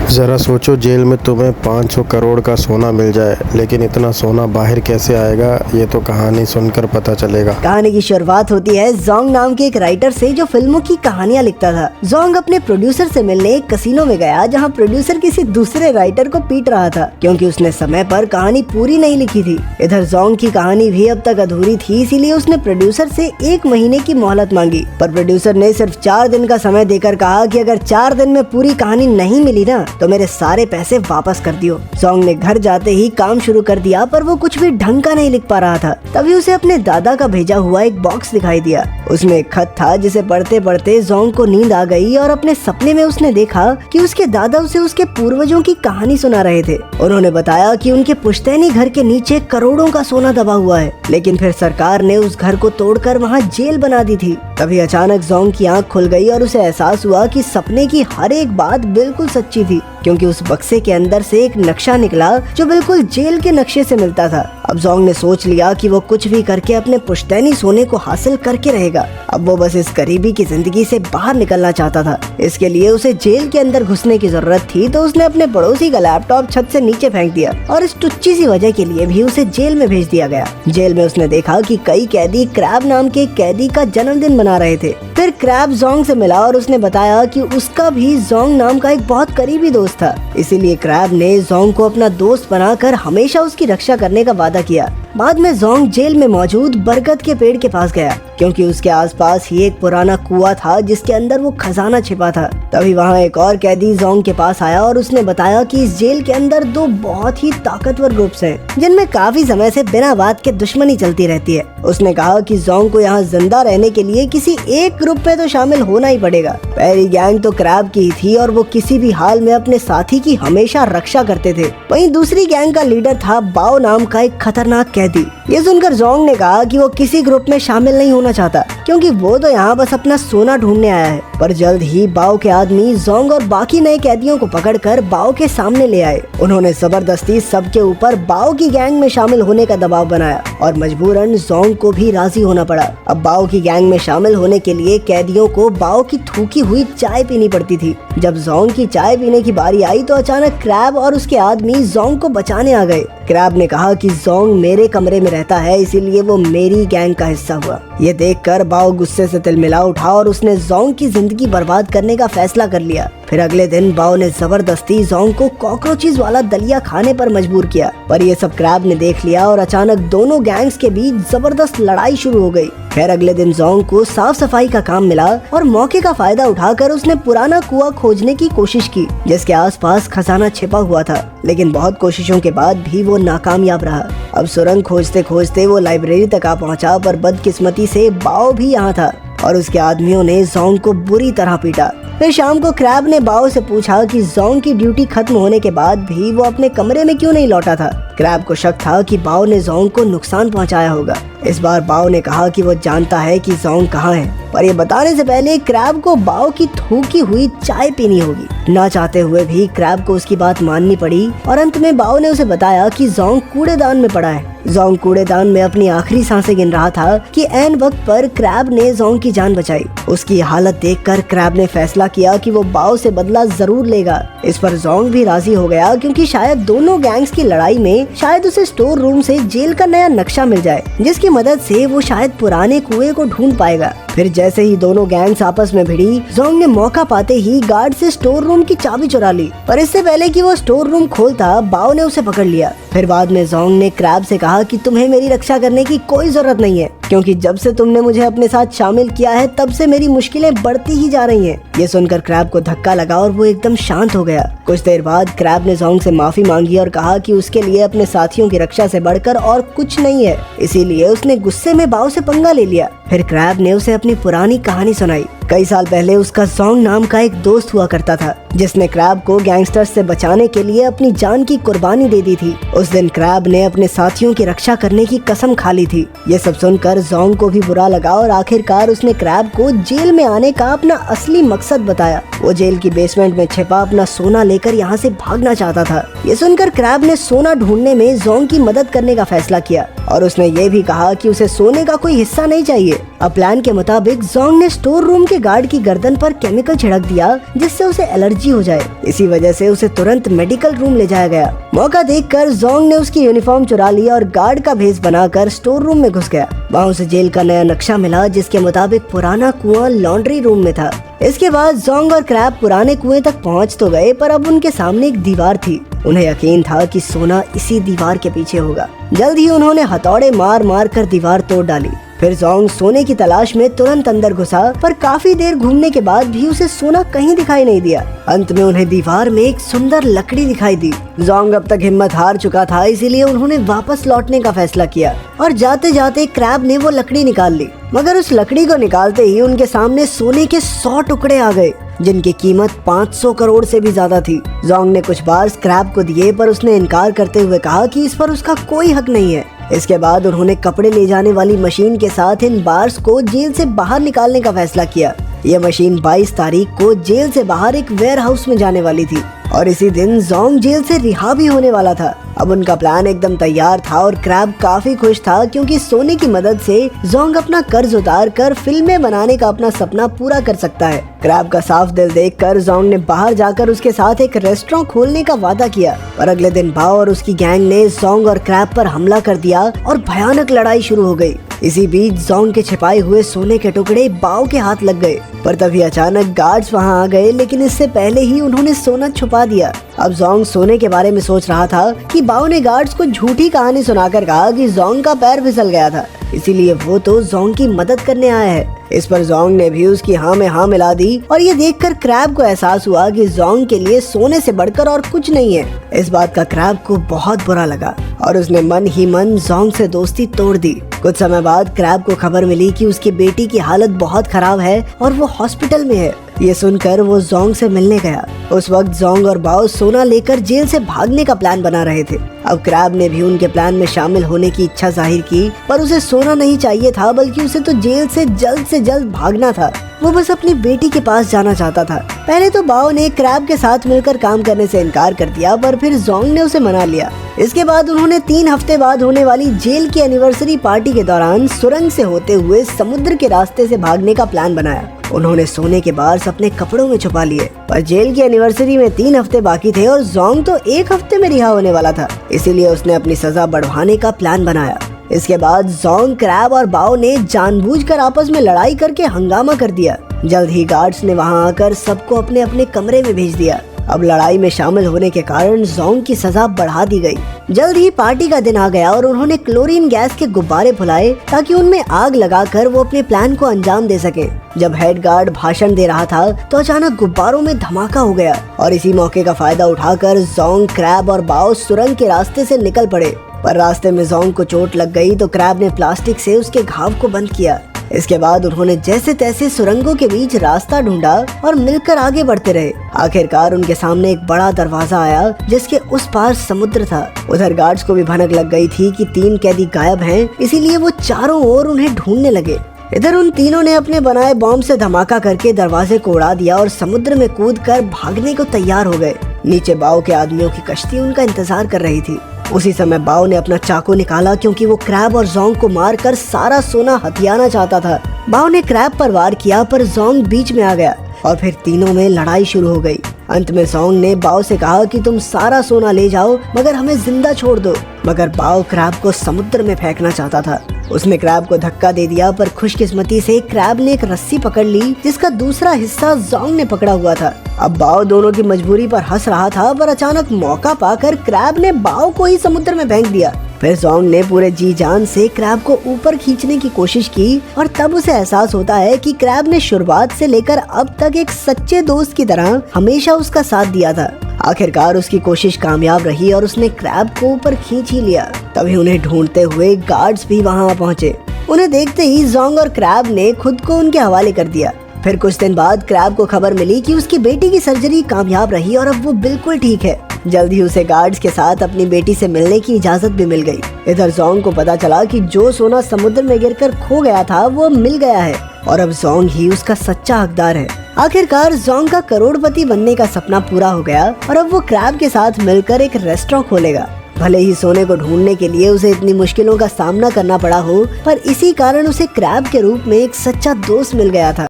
ज़रा सोचो, जेल में तुम्हें 500 करोड़ का सोना मिल जाए, लेकिन इतना सोना बाहर कैसे आएगा, ये तो कहानी सुनकर पता चलेगा। कहानी की शुरुआत होती है जोंग नाम के एक राइटर से जो फिल्मों की कहानियां लिखता था। जोंग अपने प्रोड्यूसर से मिलने एक कसिनो में गया, जहां प्रोड्यूसर किसी दूसरे राइटर को पीट रहा था क्योंकि उसने समय पर कहानी पूरी नहीं लिखी थी। इधर जोंग की कहानी भी अब तक अधूरी थी, इसीलिए उसने प्रोड्यूसर से 1 महीने की मोहलत मांगी, पर प्रोड्यूसर ने सिर्फ 4 दिन का समय देकर कहा कि अगर 4 दिन में पूरी कहानी नहीं मिली ना तो मेरे सारे पैसे वापस कर दियो। जोंग ने घर जाते ही काम शुरू कर दिया, पर वो कुछ भी ढंग का नहीं लिख पा रहा था। तभी उसे अपने दादा का भेजा हुआ एक बॉक्स दिखाई दिया। उसमें एक खत था जिसे पढ़ते पढ़ते जोंग को नींद आ गई और अपने सपने में उसने देखा कि उसके दादा उसे उसके पूर्वजों की कहानी सुना रहे थे। उन्होंने बताया कि उनके पुश्तैनी घर के नीचे करोड़ों का सोना दबा हुआ है, लेकिन फिर सरकार ने उस घर को तोड़कर वहाँ जेल बना दी थी। तभी अचानक जोंग की आंख खुल गई और उसे एहसास हुआ कि सपने की हर एक बात बिल्कुल सच्ची थी, क्योंकि उस बक्से के अंदर से एक नक्शा निकला जो बिल्कुल जेल के नक्शे से मिलता था। अब जोंग ने सोच लिया कि वो कुछ भी करके अपने पुश्तैनी सोने को हासिल करके रहेगा। अब वो बस इस गरीबी की जिंदगी से बाहर निकलना चाहता था। इसके लिए उसे जेल के अंदर घुसने की जरूरत थी, तो उसने अपने पड़ोसी का लैपटॉप छत से नीचे फेंक दिया और इस टुच्ची सी वजह के लिए भी उसे जेल में भेज दिया गया। जेल में उसने देखा कि कई कैदी क्रैब नाम के कैदी का जन्मदिन मना रहे थे। फिर क्रैब जोंग से मिला और उसने बताया कि उसका भी जोंग नाम का एक बहुत करीबी दोस्त था, इसीलिए क्रैब ने जोंग को अपना दोस्त बनाकर हमेशा उसकी रक्षा करने का वादा किया। बाद में जोंग जेल में मौजूद बरगद के पेड़ के पास गया, क्योंकि उसके आसपास ही एक पुराना कुआं था जिसके अंदर वो खजाना छिपा था। तभी वहाँ एक और कैदी जोंग के पास आया और उसने बताया कि इस जेल के अंदर 2 बहुत ही ताकतवर ग्रुप्स हैं, जिनमें काफी समय से बिना बात के दुश्मनी चलती रहती है। उसने कहा कि जोंग को यहाँ जिंदा रहने के लिए किसी एक ग्रुप में तो शामिल होना ही पड़ेगा। पहली गैंग तो क्रैब की ही थी और वो किसी भी हाल में अपने साथी की हमेशा रक्षा करते थे। वहीं दूसरी गैंग का लीडर था बाओ नाम का एक खतरनाक कैदी। ये सुनकर जोंग ने कहा कि वो किसी ग्रुप में शामिल नहीं होना चाहता, क्योंकि वो तो यहाँ बस अपना सोना ढूंढने आया है। पर जल्द ही बाओ के आदमी जोंग और बाकी नए कैदियों को पकड़कर बाओ के सामने ले आए। उन्होंने जबरदस्ती सबके ऊपर बाओ की गैंग में शामिल होने का दबाव बनाया और मजबूरन जोंग को भी राजी होना पड़ा। अब बाओ की गैंग में शामिल होने के लिए कैदियों को बाओ की थूकी हुई चाय पीनी पड़ती थी। जब जोंग की चाय पीने की बारी आई तो अचानक क्रैब और उसके आदमी जोंग को बचाने आ गए। क्रैब ने कहा कि जोंग मेरे कमरे में रहता है, इसीलिए वो मेरी गैंग का हिस्सा हुआ। ये देखकर बाओ गुस्से से तिलमिला उठा और उसने जोंग की जिंदगी बर्बाद करने का फैसला कर लिया। फिर अगले दिन बाओ ने जबरदस्ती जोंग को कॉकरोचेस वाला दलिया खाने पर मजबूर किया, पर ये सब क्रैब ने देख लिया और अचानक दोनों गैंग्स के बीच जबरदस्त लड़ाई शुरू हो गई। खैर अगले दिन जोंग को साफ सफाई का काम मिला और मौके का फायदा उठाकर उसने पुराना कुआं खोजने की कोशिश की, जिसके आसपास खजाना छिपा हुआ था, लेकिन बहुत कोशिशों के बाद भी वो नाकामयाब रहा। अब सुरंग खोजते खोजते वो लाइब्रेरी तक आ पहुंचा, पर बदकिस्मती से बाओ भी यहाँ था और उसके आदमियों ने जोंग को बुरी तरह पीटा। फिर शाम को क्रैब ने बाओ से पूछा कि जोंग की ड्यूटी खत्म होने के बाद भी वो अपने कमरे में क्यों नहीं लौटा था। क्रैब को शक था कि बाओ ने जोंग को नुकसान पहुंचाया होगा। इस बार बाओ ने कहा कि वो जानता है कि जोंग कहाँ है, पर ये बताने से पहले क्रैब को बाओ की थूकी हुई चाय पीनी होगी। ना चाहते हुए भी क्रैब को उसकी बात माननी पड़ी और अंत में बाओ ने उसे बताया कि जोंग कूड़ेदान में पड़ा है। जोंग कूड़ेदान में अपनी आखिरी सांसें गिन रहा था कि ऐन वक्त पर क्रैब ने जोंग की जान बचाई। उसकी हालत देखकर क्रैब ने फैसला किया कि वो बाओ से बदला जरूर लेगा। इस पर जोंग भी राजी हो गया, क्योंकि शायद दोनों गैंग्स की लड़ाई में शायद उसे स्टोर रूम से जेल का नया नक्शा मिल जाए, जिसकी मदद से वो शायद पुराने कुएं को ढूंढ पाएगा। फिर जैसे ही दोनों गैंग्स आपस में भिड़ी, जोंग ने मौका पाते ही गार्ड से स्टोर रूम की चाबी चुरा ली, पर इससे पहले कि वो स्टोर रूम खोलता बाओ ने उसे पकड़ लिया। फिर बाद में जोंग ने क्रैब से कहा कि तुम्हें मेरी रक्षा करने की कोई जरूरत नहीं है, क्योंकि जब से तुमने मुझे अपने साथ शामिल किया है तब से मेरी मुश्किलें बढ़ती ही जा रही हैं। ये सुनकर क्रैब को धक्का लगा और वो एकदम शांत हो गया। कुछ देर बाद क्रैब ने जोंग से माफी मांगी और कहा कि उसके लिए अपने साथियों की रक्षा से बढ़कर और कुछ नहीं है, इसीलिए उसने गुस्से में बाओ से पंगा ले लिया। फिर क्रैब ने उसे अपनी पुरानी कहानी सुनाई। कई साल पहले उसका जोंग नाम का एक दोस्त हुआ करता था, जिसने क्रैब को गैंगस्टर्स से बचाने के लिए अपनी जान की कुर्बानी दे दी थी। उस दिन क्रैब ने अपने साथियों की रक्षा करने की कसम खा ली थी। ये सब सुनकर जोंग को भी बुरा लगा और आखिरकार उसने क्रैब को जेल में आने का अपना असली मकसद बताया। वो जेल की बेसमेंट में छिपा अपना सोना लेकर यहाँ से भागना चाहता था। ये सुनकर क्रैब ने सोना ढूंढने में जोंग की मदद करने का फैसला किया और उसने ये भी कहा कि उसे सोने का कोई हिस्सा नहीं चाहिए। अब प्लान के मुताबिक जोंग ने स्टोर रूम के उसके गार्ड की गर्दन पर केमिकल छिड़क दिया जिससे उसे एलर्जी हो जाए। इसी वजह से उसे तुरंत मेडिकल रूम ले जाया गया। मौका देखकर जोंग ने उसकी यूनिफॉर्म चुरा ली और गार्ड का भेष बनाकर स्टोर रूम में घुस गया। वहाँ उसे जेल का नया नक्शा मिला जिसके मुताबिक पुराना कुआं लॉन्ड्री रूम में था। इसके बाद जोंग और क्रैब पुराने कुएं तक पहुंच तो गए, पर अब उनके सामने एक दीवार थी। उन्हें यकीन था कि सोना इसी दीवार के पीछे होगा। जल्द ही उन्होंने हथौड़े मार मार कर दीवार तोड़ डाली। फिर जोंग सोने की तलाश में तुरंत अंदर घुसा, पर काफी देर घूमने के बाद भी उसे सोना कहीं दिखाई नहीं दिया। अंत में उन्हें दीवार में एक सुंदर लकड़ी दिखाई दी। जोंग अब तक हिम्मत हार चुका था, इसीलिए उन्होंने वापस लौटने का फैसला किया और जाते जाते क्रैब ने वो लकड़ी निकाल ली। मगर उस लकड़ी को निकालते ही उनके सामने सोने के 100 टुकड़े आ गए जिनकी कीमत 500 करोड़ से भी ज्यादा थी। जोंग ने कुछ बार क्रैब को दिए, पर उसने इनकार करते हुए कहा कि इस पर उसका कोई हक नहीं है। इसके बाद उन्होंने कपड़े ले जाने वाली मशीन के साथ इन बार्स को जेल से बाहर निकालने का फैसला किया। यह मशीन 22 तारीख को जेल से बाहर एक वेयर हाउस में जाने वाली थी और इसी दिन जोंग जेल से रिहा भी होने वाला था। अब उनका प्लान एकदम तैयार था और क्रैब काफी खुश था क्योंकि सोने की मदद से जोंग अपना कर्ज उतार कर फिल्में बनाने का अपना सपना पूरा कर सकता है। क्रैब का साफ दिल देखकर जोंग ने बाहर जाकर उसके साथ एक रेस्टोरेंट खोलने का वादा किया, पर अगले दिन बाओ और उसकी गैंग ने जोंग और क्रैब पर हमला कर दिया और भयानक लड़ाई शुरू हो गई। इसी बीच जोंग के छिपाए हुए सोने के टुकड़े बाओ के हाथ लग गए, पर तभी अचानक गार्ड्स वहां आ गए, लेकिन इससे पहले ही उन्होंने सोना छुपा दिया। अब जोंग सोने के बारे में सोच रहा था कि बाओ ने गार्ड्स को झूठी कहानी सुनाकर कहा कि जोंग का पैर फिसल गया था, इसीलिए वो तो जोंग की मदद करने आया है। इस पर जोंग ने भी उसकी हाँ में हाँ मिला दी और ये देखकर क्रैब को एहसास हुआ कि जोंग के लिए सोने से बढ़कर और कुछ नहीं है। इस बात का क्रैब को बहुत बुरा लगा और उसने मन ही मन जोंग से दोस्ती तोड़ दी। कुछ समय बाद क्रैब को खबर मिली कि उसकी बेटी की हालत बहुत खराब है और वो हॉस्पिटल में है। ये सुनकर वो जोंग से मिलने गया। उस वक्त जोंग और बाओ सोना लेकर जेल से भागने का प्लान बना रहे थे। अब क्रैब ने भी उनके प्लान में शामिल होने की इच्छा जाहिर की, पर उसे सोना नहीं चाहिए था, बल्कि उसे तो जेल से जल्द भागना था। वो बस अपनी बेटी के पास जाना चाहता था। पहले तो बाओ ने क्रैब के साथ मिलकर काम करने से इनकार कर दिया, पर फिर जोंग ने उसे मना लिया। इसके बाद उन्होंने 3 हफ्ते बाद होने वाली जेल की एनिवर्सरी पार्टी के दौरान सुरंग से होते हुए समुद्र के रास्ते से भागने का प्लान बनाया। उन्होंने सोने के बार्स अपने कपड़ों में छुपा लिए, पर जेल की एनिवर्सरी में 3 हफ्ते बाकी थे और जोंग तो 1 हफ्ते में रिहा होने वाला था, इसीलिए उसने अपनी सजा बढ़वाने का प्लान बनाया। इसके बाद जोंग, क्रैब और बाओ ने जानबूझकर आपस में लड़ाई करके हंगामा कर दिया। जल्द ही गार्ड्स ने वहां आकर सबको अपने अपने कमरे में भेज दिया। अब लड़ाई में शामिल होने के कारण जोंग की सजा बढ़ा दी गई। जल्द ही पार्टी का दिन आ गया और उन्होंने क्लोरीन गैस के गुब्बारे फुलाए ताकि उनमें आग लगाकर वो अपने प्लान को अंजाम दे सके। जब हेड गार्ड भाषण दे रहा था तो अचानक गुब्बारों में धमाका हो गया और इसी मौके का फायदा उठाकर जोंग, क्रैब और बाओ सुरंग के रास्ते से निकल पड़े। पर रास्ते में जोंग को चोट लग गई तो क्रैब ने प्लास्टिक से उसके घाव को बंद किया। इसके बाद उन्होंने जैसे तैसे सुरंगों के बीच रास्ता ढूंढा और मिलकर आगे बढ़ते रहे। आखिरकार उनके सामने एक बड़ा दरवाजा आया जिसके उस पार समुद्र था। उधर गार्ड्स को भी भनक लग गई थी कि 3 कैदी गायब हैं, इसीलिए वो चारों ओर उन्हें ढूंढने लगे। इधर उन तीनों ने अपने बनाए बॉम्ब से धमाका करके दरवाजे को उड़ा दिया और समुद्र में कूदकर भागने को तैयार हो गए। नीचे बाओ के आदमियों की कश्ती उनका इंतजार कर रही थी। उसी समय बाओ ने अपना चाकू निकाला क्योंकि वो क्रैब और जोंग को मारकर सारा सोना हथियाना चाहता था। बाओ ने क्रैब पर वार किया, पर जोंग बीच में आ गया और फिर तीनों में लड़ाई शुरू हो गई। अंत में जोंग ने बाओ से कहा कि तुम सारा सोना ले जाओ मगर हमें जिंदा छोड़ दो, मगर बाओ क्रैब को समुद्र में फेंकना चाहता था। उसने क्रैब को धक्का दे दिया, पर खुशकिस्मती से क्रैब ने एक रस्सी पकड़ ली जिसका दूसरा हिस्सा जोंग ने पकड़ा हुआ था। अब बाओ दोनों की मजबूरी पर हंस रहा था, पर अचानक मौका पाकर क्रैब ने बाओ को ही समुद्र में फेंक दिया। फिर जोंग ने पूरे जी जान से क्रैब को ऊपर खींचने की कोशिश की और तब उसे एहसास होता है कि क्रैब ने शुरुआत से लेकर अब तक एक सच्चे दोस्त की तरह हमेशा उसका साथ दिया था। आखिरकार उसकी कोशिश कामयाब रही और उसने क्रैब को ऊपर खींच ही लिया। तभी उन्हें ढूंढते हुए गार्ड्स भी वहां पहुंचे। उन्हें देखते ही जोंग और क्रैब ने खुद को उनके हवाले कर दिया। फिर कुछ दिन बाद क्रैब को खबर मिली कि उसकी बेटी की सर्जरी कामयाब रही और अब वो बिल्कुल ठीक है। जल्द ही उसे गार्ड्स के साथ अपनी बेटी से मिलने की इजाजत भी मिल गई। इधर जोंग को पता चला कि जो सोना समुद्र में गिरकर खो गया था वो मिल गया है और अब जोंग ही उसका सच्चा हकदार है। आखिरकार जोंग का करोड़पति बनने का सपना पूरा हो गया और अब वो क्रैब के साथ मिलकर एक रेस्टोरेंट खोलेगा। भले ही सोने को ढूंढने के लिए उसे इतनी मुश्किलों का सामना करना पड़ा हो, पर इसी कारण उसे क्रैब के रूप में एक सच्चा दोस्त मिल गया था।